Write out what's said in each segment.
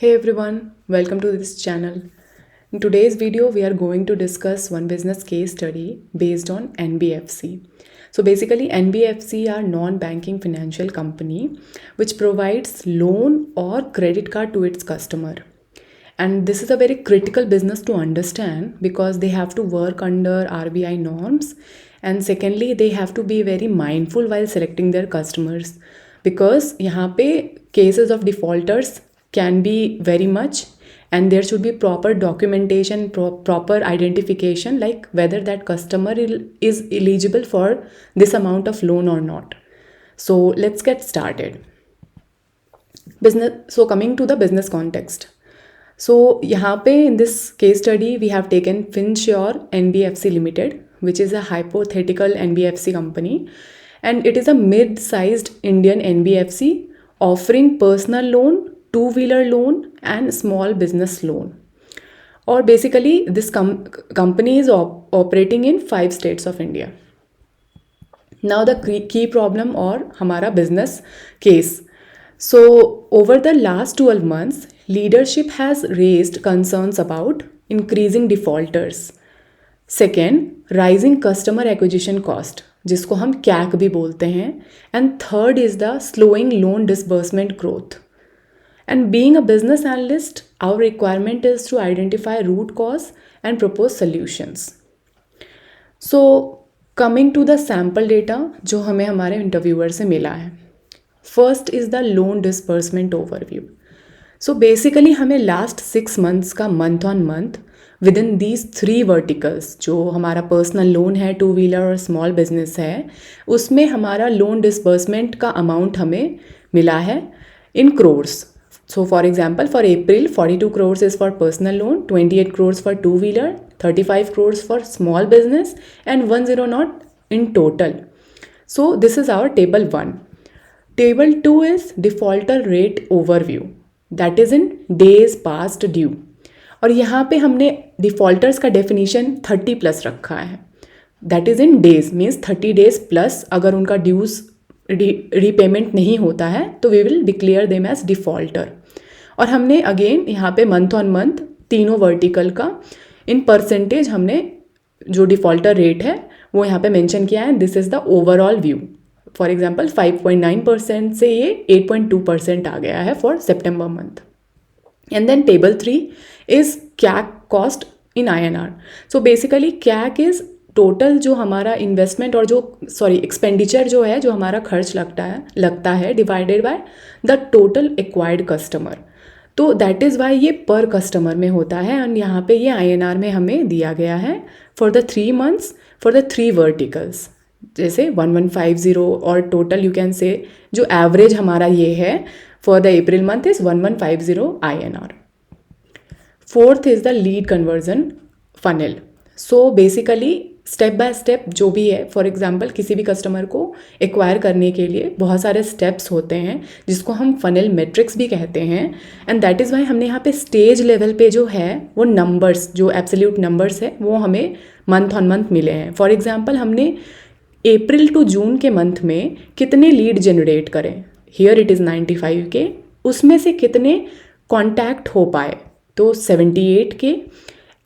Hey everyone, welcome to this channel. In today's video, we are going to discuss one business case study based on NBFC. So basically, NBFC are non-banking financial company which provides loan or credit card to its customer. And this is a very critical business to understand because they have to work under RBI norms. And secondly, they have to be very mindful while selecting their customers because यहाँ पे cases of defaulters can be very much, and there should be proper documentation, proper identification like whether that customer is eligible for this amount of loan or not. So let's get started. So coming to the business context. So यहाँ पे in this case study we have taken Finsure NBFC Limited, which is a hypothetical NBFC company, and it is a mid-sized Indian NBFC offering personal loan, two-wheeler loan and small business loan. Or basically this company is operating in 5 states of India. Now the key problem or हमारा business case. So over the last 12 months, leadership has raised concerns about increasing defaulters. Second, rising customer acquisition cost, जिसको हम CAC भी बोलते हैं. And third is the slowing loan disbursement growth. And being a business analyst, our requirement is to identify root cause and propose solutions. So coming to the sample data जो हमें हमारे interviewer से मिला है. First is the loan disbursement overview. So basically हमें last 6 months का month on month with in these 3 verticals, जो हमारा पर्सनल लोन है, टू व्हीलर और स्मॉल बिजनेस है, उसमें हमारा लोन डिसबर्समेंट का अमाउंट हमें मिला है इन crores. So for example, for April, 42 crores is for personal loan, 28 crores for two-wheeler, 35 crores for small business and 10 in total. So this is our table 1. Table 2 is defaulter rate overview, that is in days past due. और यहाँ पे हमने defaulters का definition 30 plus रखा है. That is in days, means 30 days plus अगर उनका dues repayment नहीं होता है तो we will declare them as defaulter. और हमने अगेन यहाँ पे मंथ ऑन मंथ तीनों वर्टिकल का इन परसेंटेज हमने जो डिफ़ॉल्टर रेट है वो यहाँ पे मेंशन किया है. This is the overall view. For example 5.9% से ये 8.2% आ गया है फॉर सितंबर month. And then table 3 is CAC cost in INR. So basically CAC is total जो हमारा इन्वेस्टमेंट और जो एक्सपेंडिचर जो है, जो हमारा खर्च लगता है divided by the total acquired customer. तो दैट इज़ वाई ये पर कस्टमर में होता है. एंड यहाँ पे ये INR में हमें दिया गया है for the 3 months for the 3 verticals, जैसे 1150 और टोटल यू कैन से जो एवरेज हमारा ये है for the April month is 1150 INR. Fourth is the lead conversion funnel. So basically step by step जो भी है, फॉर एग्जांपल किसी भी कस्टमर को एक्वायर करने के लिए बहुत सारे स्टेप्स होते हैं जिसको हम फनल मैट्रिक्स भी कहते हैं. एंड दैट इज़ वाई हमने यहाँ पे स्टेज लेवल पे जो है वो नंबर्स, जो एब्सोल्यूट नंबर्स है वो हमें मंथ ऑन मंथ मिले हैं. फॉर एग्जांपल हमने अप्रैल टू जून के मंथ में कितने लीड जनरेट करें, हियर इट इज़ 95 के, उसमें से कितने कॉन्टैक्ट हो पाए तो 78 के.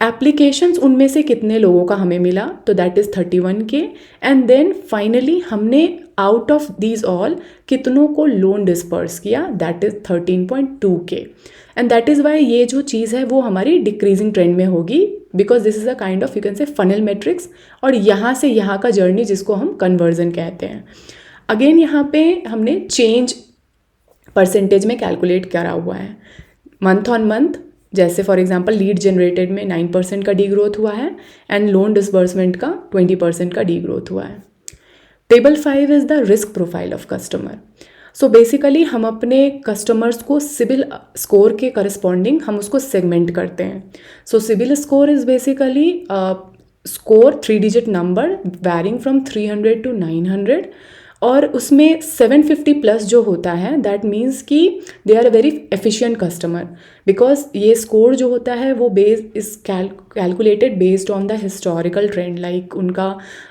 एप्लीकेशंस उनमें से कितने लोगों का हमें मिला तो दैट इज़ 31 के. एंड देन फाइनली हमने आउट ऑफ दीज ऑल कितनों को लोन डिस्पर्स किया, दैट इज़ 13.2 के. एंड दैट इज़ वाई ये जो चीज़ है वो हमारी डिक्रीजिंग ट्रेंड में होगी because this is a kind of you can say funnel matrix. और यहाँ से यहाँ का जर्नी जिसको हम कन्वर्जन कहते हैं. अगेन यहाँ पे हमने चेंज परसेंटेज में कैलकुलेट करा हुआ है मंथ ऑन मंथ. जैसे फॉर एग्जांपल लीड जनरेटेड में 9% का डी ग्रोथ हुआ है एंड लोन डिसबर्समेंट का 20% का डी ग्रोथ हुआ है. Table 5 is the risk profile of customer. So basically हम अपने कस्टमर्स को सिबिल स्कोर के करस्पॉन्डिंग हम उसको सेगमेंट करते हैं. So CIBIL score is basically score 3 digit number varying from 300 to 900. और उसमें 750 प्लस जो होता है दैट मीन्स कि they are a very efficient customer because ये स्कोर जो होता है वो base is calculated based on the historical trend, like उनका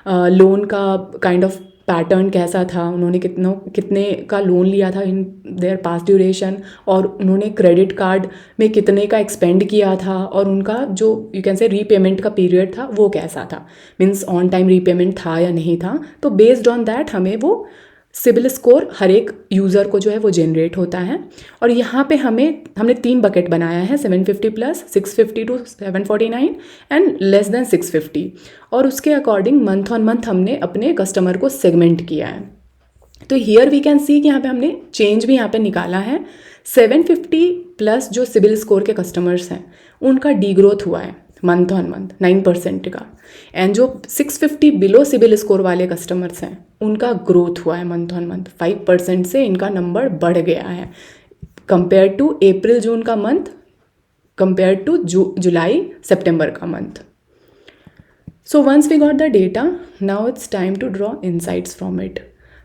लोन का काइंड ऑफ पैटर्न कैसा था, उन्होंने कितने का लोन लिया था इन देयर पास्ट ड्यूरेशन, और उन्होंने क्रेडिट कार्ड में कितने का एक्सपेंड किया था, और उनका जो यू कैन से रीपेमेंट का पीरियड था वो कैसा था, मीन्स ऑन टाइम रीपेमेंट था या नहीं था। तो बेस्ड ऑन दैट हमें वो सिबिल स्कोर हर एक यूज़र को जो है वो जनरेट होता है। और यहाँ पे हमने 3 बकेट बनाया है, 750 plus, 650 to 749 and less than 650, और उसके अकॉर्डिंग मंथ ऑन मंथ हमने अपने कस्टमर को सेगमेंट किया है। तो हियर वी कैन सी कि यहाँ पे हमने चेंज भी यहाँ पे निकाला है। 750 प्लस जो सिबिल स्कोर के कस्टमर्स हैं उनका डीग्रोथ हुआ है मंथ ऑन मंथ 9% का, एंड जो 650 बिलो सिबिल स्कोर वाले कस्टमर्स हैं उनका ग्रोथ हुआ है मंथ ऑन मंथ 5% से, इनका नंबर बढ़ गया है कंपेयर टू अप्रैल जून का मंथ, कंपेयर टू जुलाई सितंबर का month. So once we got the data, now it's time to draw insights from it.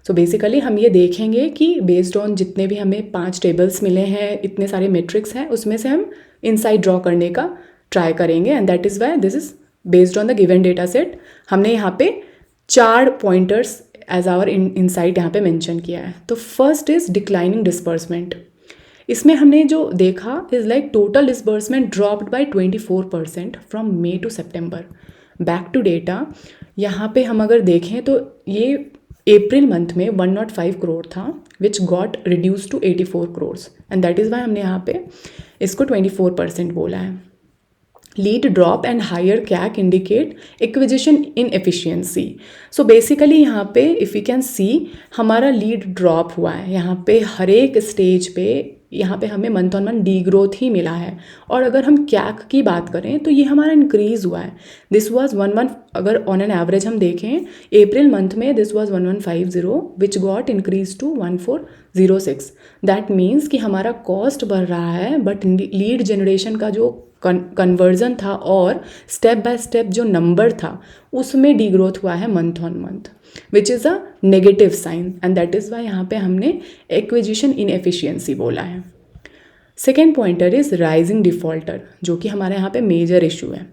So basically हम ये देखेंगे कि बेस्ड ऑन जितने भी हमें 5 टेबल्स मिले हैं, इतने सारे मेट्रिक्स हैं, उसमें से हम इनसाइट ड्रॉ करने का ट्राई करेंगे, and that is why this is based on the given data set. हमने यहाँ पे 4 पॉइंटर्स एज आवर इनसाइट यहाँ पे मेंशन किया है। तो फर्स्ट इज डिक्लाइनिंग डिस्बर्समेंट। इसमें हमने जो देखा is like total disbursement dropped by 24% from May to सितंबर। बैक टू डेटा, यहाँ पे हम अगर देखें तो ये अप्रैल मंथ में 105 करोड़ था, which got reduce to 84 crore, and that is why हमने यहाँ पे इसको 24% बोला है। Lead drop and higher CAC indicate acquisition inefficiency. So basically यहाँ पे इफ़ यू कैन सी हमारा लीड ड्रॉप हुआ है, यहाँ पे हर एक स्टेज पे यहाँ पे हमें month on month degrowth ही मिला है। और अगर हम कैक की बात करें तो ये हमारा इंक्रीज़ हुआ है। दिस वाज 11, अगर ऑन एन एवरेज हम देखें अप्रैल मंथ में this was 1150 which got increase to 1406। That means कि हमारा कॉस्ट बढ़ रहा है बट लीड जनरेशन का जो कन्वर्जन था और स्टेप बाय स्टेप जो नंबर था उसमें डी ग्रोथ हुआ है month on month, which is a negative sign, and that is why यहाँ पे हमने एक्विजिशन इनएफिशिएंसी बोला है। Second pointer is rising defaulter, जो कि हमारे यहाँ पे मेजर इशू है।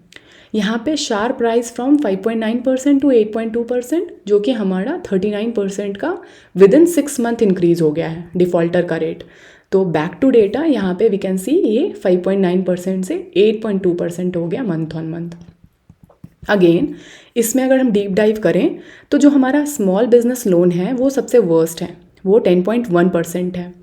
यहाँ पे शार्प राइज फ्रॉम 5.9% टू 8.2%, जो कि हमारा 39% का विद इन 6 मंथ इंक्रीज हो गया है डिफॉल्टर का रेट। तो बैक टू डेटा यहाँ पे वी कैन सी ये 5.9% से 8.2% हो गया मंथ ऑन मंथ। अगेन इसमें अगर हम डीप डाइव करें तो जो हमारा स्मॉल बिजनेस लोन है वो सबसे वर्स्ट है, वो 10.1% है,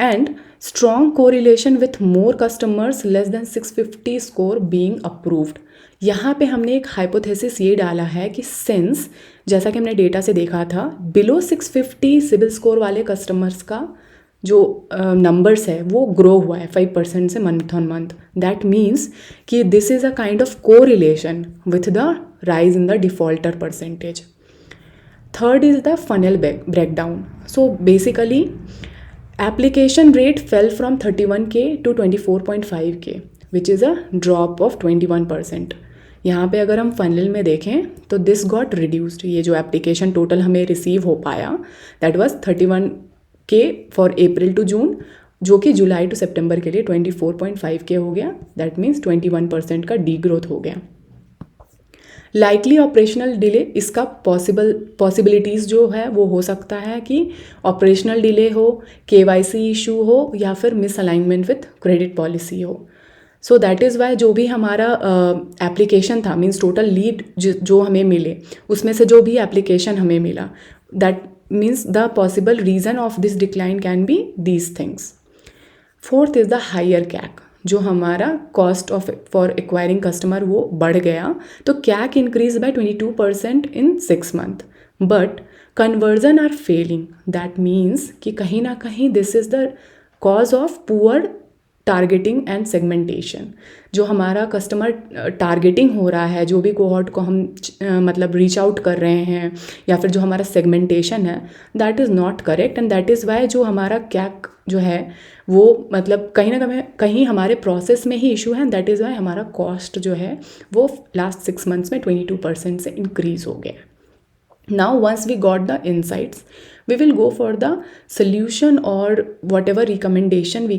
and strong correlation with more customers less than 650 score being approved. यहाँ पे हमने एक हाइपोथेसिस ये डाला है कि सिंस जैसा कि हमने डेटा से देखा था बिलो 650 सिबिल स्कोर वाले कस्टमर्स का जो नंबर्स है वो ग्रो हुआ है 5% से month on month. That means कि this is a kind of correlation with the rise in the defaulter percentage. Third is the funnel breakdown. So basically application rate fell from 31K to 24.5K which is a drop off 21%। यहाँ पे अगर हम funnel में देखें तो this got reduced, ये जो application total हमें रिसीव हो पाया that was 31K for April to June, जो कि जुलाई टू सितंबर के लिए 24.5K हो गया। दैट मीन्स 21% का डी ग्रोथ हो गया। लाइकली ऑपरेशनल डिले, इसका पॉसिबिलिटीज़ जो है वो हो सकता है कि ऑपरेशनल डिले हो, KYC इशू हो, या फिर मिसअलाइनमेंट विथ क्रेडिट पॉलिसी हो। सो दैट इज़ वाई जो भी हमारा एप्लीकेशन था, मीन्स टोटल लीड जो हमें मिले उसमें से जो भी एप्लीकेशन हमें मिला, that means the possible reason of this decline can be these things. Fourth is the higher CAC, जो हमारा cost of for acquiring customer वो बढ़ गया। तो CAC increase by 22% in 6 month, but conversion are falling. That means कि कहीं ना कहीं this is the cause of poor targeting and segmentation. जो हमारा कस्टमर टारगेटिंग हो रहा है, जो भी कोहॉर्ट को हम मतलब रीच आउट कर रहे हैं, या फिर जो हमारा सेगमेंटेशन है, that is not correct, and that is Y जो हमारा कैक जो है वो मतलब कहीं ना कहीं हमारे प्रोसेस में ही इशू है। दैट इज़ वाई हमारा कॉस्ट जो है वो लास्ट 6 मंथ्स में 22% से इंक्रीज हो गया। Now once we got the insights, we will go for the solution or whatever recommendation we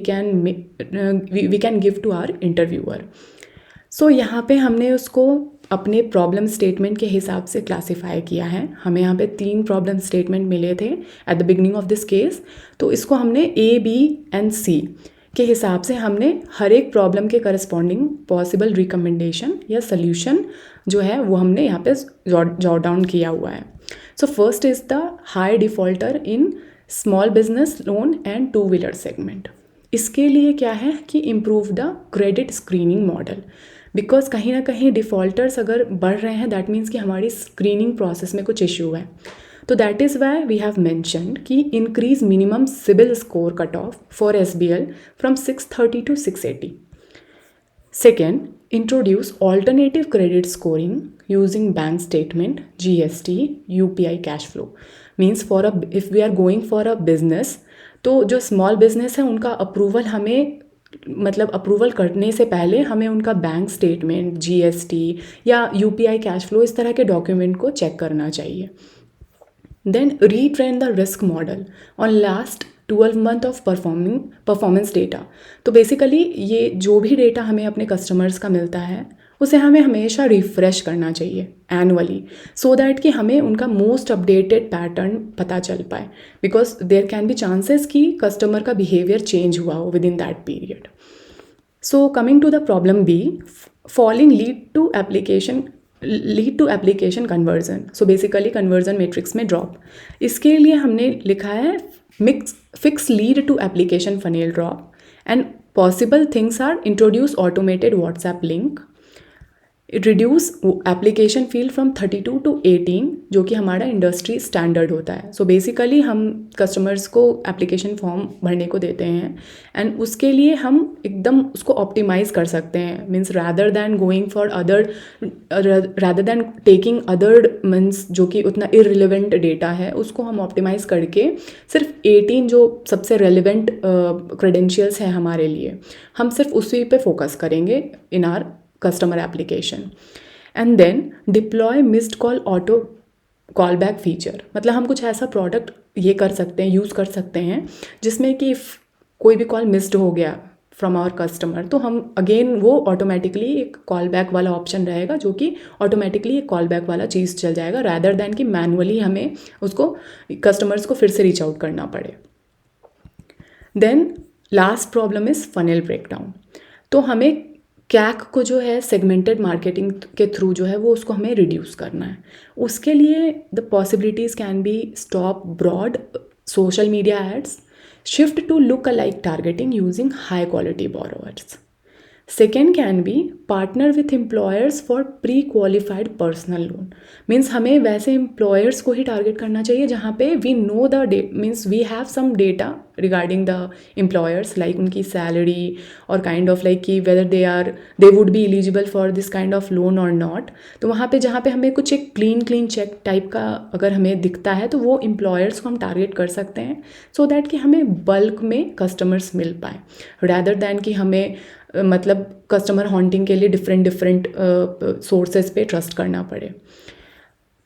can give to our interviewer. So यहाँ पे हमने उसको अपने प्रॉब्लम स्टेटमेंट के हिसाब से क्लासीफाई किया है। हमें यहाँ पे 3 प्रॉब्लम स्टेटमेंट मिले थे at the beginning of this case, तो इसको हमने A, B एंड C के हिसाब से हमने हर एक प्रॉब्लम के करस्पॉन्डिंग पॉसिबल रिकमेंडेशन या सोल्यूशन जो है वो हमने यहाँ पे जॉट डाउन किया हुआ है। So first is the high defaulter in small business loan and two-wheeler segment. इसके लिए क्या है कि improve the credit screening model, because कहीं ना कहीं डिफ़ॉल्टर्स अगर बढ़ रहे हैं दैट मीन्स कि हमारी स्क्रीनिंग प्रोसेस में कुछ इशू है। तो that is why we have mentioned कि increase minimum CIBIL score cut off for SBL from 630 to 680. Second, introduce alternative credit scoring using bank statement, GST, UPI cash flow. Means if we are going for a business, तो जो small business है उनका approval हमें मतलब approval करने से पहले हमें उनका बैंक स्टेटमेंट, GST या UPI कैश फ्लो इस तरह के डॉक्यूमेंट को चेक करना चाहिए। Then retrain the risk model on last 12 month of performance data. तो बेसिकली ये जो भी डेटा हमें अपने कस्टमर्स का मिलता है उसे हमें हमेशा रिफ़्रेश करना चाहिए एनुअली, सो दैट कि हमें उनका मोस्ट अपडेटेड पैटर्न पता चल पाए, because there can be chances कि कस्टमर का बिहेवियर चेंज हुआ हो within that period. So coming to the problem B, falling lead to application conversion. So basically conversion matrix में ड्रॉप। इसके लिए हमने लिखा है fix lead to application funnel drop and possible things are introduce automated WhatsApp link, reduce application field from 32 to 18 जो कि हमारा industry standard होता है। सो बेसिकली हम कस्टमर्स को एप्लीकेशन फॉर्म भरने को देते हैं एंड उसके लिए हम एकदम उसको ऑप्टिमाइज़ कर सकते हैं। Means rather than taking other means जो कि उतना इररिलेवेंट डेटा है उसको हम ऑप्टिमाइज़ करके सिर्फ 18 जो सबसे रेलिवेंट क्रेडेंशियल्स हैं हमारे लिए, हम सिर्फ उसी पे फोकस करेंगे इन are customer application. And then deploy missed call auto callback feature. मतलब हम कुछ ऐसा प्रोडक्ट ये कर सकते हैं, यूज़ कर सकते हैं जिसमें कि कोई भी कॉल मिस्ड हो गया फ्रॉम आवर कस्टमर तो हम अगेन वो ऑटोमेटिकली एक कॉल बैक वाला ऑप्शन रहेगा जो कि ऑटोमेटिकली एक कॉल बैक वाला चीज़ चल जाएगा, रैदर दैन कि मैनुअली हमें उसको कस्टमर्स को फिर से रीच आउट करना पड़े। Then last problem is funnel breakdown. तो हमें कैक को जो है सेगमेंटेड मार्केटिंग के थ्रू जो है वो उसको हमें रिड्यूस करना है। उसके लिए the possibilities can be stop broad social media ads, shift to look alike targeting using high quality borrowers. Second can be partner with employers for pre qualified personal loan. Means हमें वैसे employers को ही target करना चाहिए जहाँ पे we know the means we have some data regarding the employers, like उनकी salary और kind of like कि whether they would be eligible for this kind of loan और नॉट। तो वहाँ पे जहाँ पे हमें कुछ एक क्लीन चेक टाइप का अगर हमें दिखता है तो वो एम्प्लॉयर्स को हम टारगेट कर सकते हैं, सो दैट कि हमें बल्क में कस्टमर्स मिल पाए, रैदर दैन कि हमें मतलब कस्टमर हॉन्टिंग के लिए डिफरेंट सोर्सेज पे ट्रस्ट करना पड़े।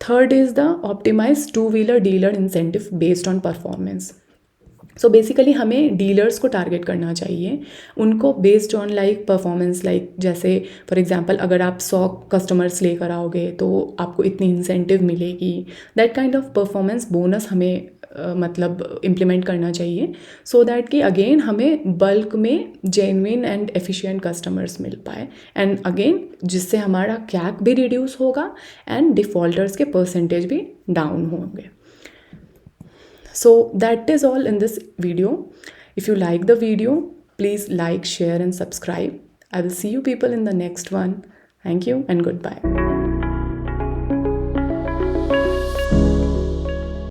Third is the optimize two wheeler dealer incentive based on performance. So basically हमें डीलर्स को टारगेट करना चाहिए, उनको based on like performance, like जैसे फॉर एग्जांपल अगर आप 100 कस्टमर्स लेकर आओगे तो आपको इतनी इंसेंटिव मिलेगी, that kind of performance bonus हमें मतलब इम्प्लीमेंट करना चाहिए, सो दैट कि अगेन हमें बल्क में जेन्युइन एंड एफिशिएंट कस्टमर्स मिल पाए, एंड अगेन जिससे हमारा कैक भी रिड्यूस होगा एंड डिफ़ॉल्टर्स के परसेंटेज भी डाउन होंगे। So that is all in this video. If you like the video, please like, share and subscribe. I will see you people in the next one. Thank you and goodbye.